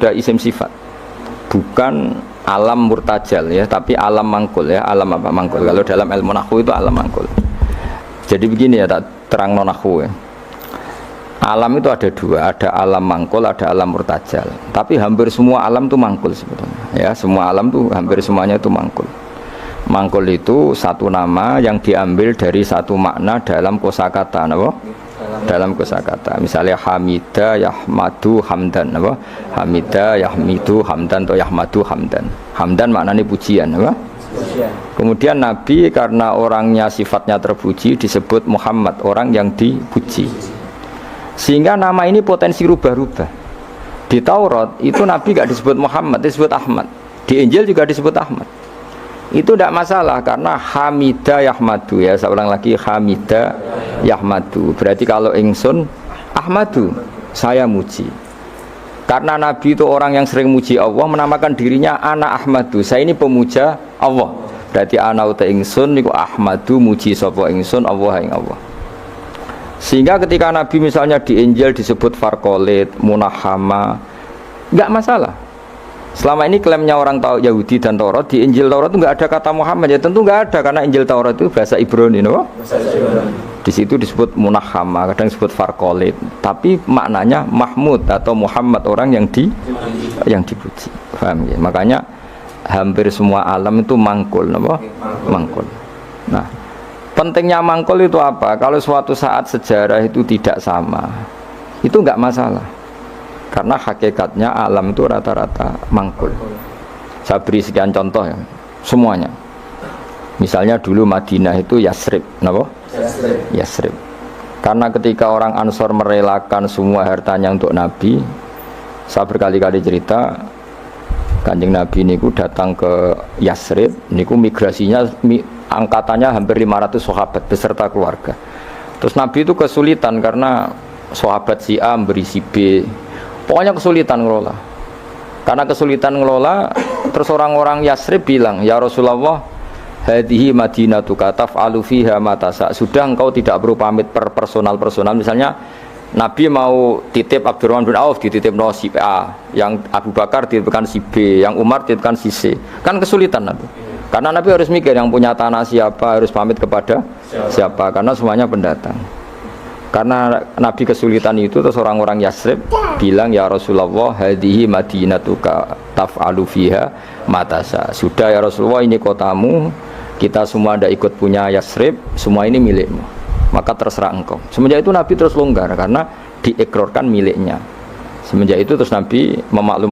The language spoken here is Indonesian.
sudah isim sifat, bukan alam murtajal ya, tapi alam mangkul ya. Alam apa mangkul? Kalau dalam ilmu nahwu itu alam mangkul. Jadi begini ya, tak terang nahwu ya. Alam itu ada dua, ada alam mangkul, ada alam murtajal. Tapi hampir semua alam itu mangkul sebetulnya. Ya, semua alam itu hampir semuanya itu mangkul. Mangkul itu satu nama yang diambil dari satu makna dalam kosakata, apa? Dalam kosakata. Misalnya hamida, yahmadu, hamdan, apa? Hamida, yahmidu, hamdan atau yahmadu, hamdan. Hamdan maknanya pujian, apa? Kemudian Nabi karena orangnya sifatnya terpuji disebut Muhammad, orang yang dipuji. Sehingga nama ini potensi rubah-rubah. Di Taurat itu Nabi gak disebut Muhammad, disebut Ahmad. Di Injil juga disebut Ahmad. Itu tidak masalah karena hamida yahmadu ya. Saya ulang lagi, hamida yahmadu. Berarti kalau ingsun Ahmadu, saya muji. Karena Nabi itu orang yang sering muji Allah, menamakan dirinya ana Ahmadu. Saya ini pemuja Allah. Berarti ana uta ingsun niku Ahmadu muji sapa ingsun Allah ing Allah. Sehingga ketika Nabi misalnya di Injil disebut Farqolit, Munahama, nggak masalah. Selama ini klaimnya orang tahu Yahudi dan Taurat, di Injil Taurat itu nggak ada kata Muhammad, ya tentu nggak ada karena Injil Taurat itu bahasa Ibrani, no? Di situ disebut Munahama, kadang disebut Farqolit, tapi maknanya Mahmud atau Muhammad, orang yang dipuji. Paham ya? Makanya hampir semua alam itu mangkul, no? Mangkul. Nah, pentingnya mangkul itu apa? Kalau suatu saat sejarah itu tidak sama, itu enggak masalah. Karena hakikatnya alam itu rata-rata mangkul. Saya beri sekian contoh ya, semuanya. Misalnya dulu Madinah itu Yasrib, kenapa? Yasrib. Karena ketika orang Ansor merelakan semua hartanya untuk Nabi, saya berkali-kali cerita, Kanjeng Nabi niku datang ke Yasrib, niku migrasinya angkatannya hampir 500 sahabat beserta keluarga. Terus Nabi itu kesulitan karena sahabat si A beri si B, pokoknya kesulitan ngelola. Karena kesulitan ngelola, terus orang-orang Yasrib bilang, ya Rasulullah, hadhihi madinatuka taf'alu fiha ma tasa. Sudah engkau tidak perlu pamit per personal. Misalnya Nabi mau titip Abdurrahman bin Auf, dititip no si A, yang Abu Bakar dititipkan si B, yang Umar dititipkan si C. Kan kesulitan Nabi. Karena Nabi harus mikir yang punya tanah siapa, harus pamit kepada siapa, karena semuanya pendatang. Karena Nabi kesulitan itu, terus orang-orang Yasrib bilang, ya Rasulullah, hadhihi madinatuka taf'alu fiha matasa. Sudah ya Rasulullah, ini kotamu, kita semua ada ikut punya Yasrib, semua ini milikmu, maka terserah engkau. Semenjak itu Nabi terus longgar karena diikrarkan miliknya. Semenjak itu terus Nabi memaklumkan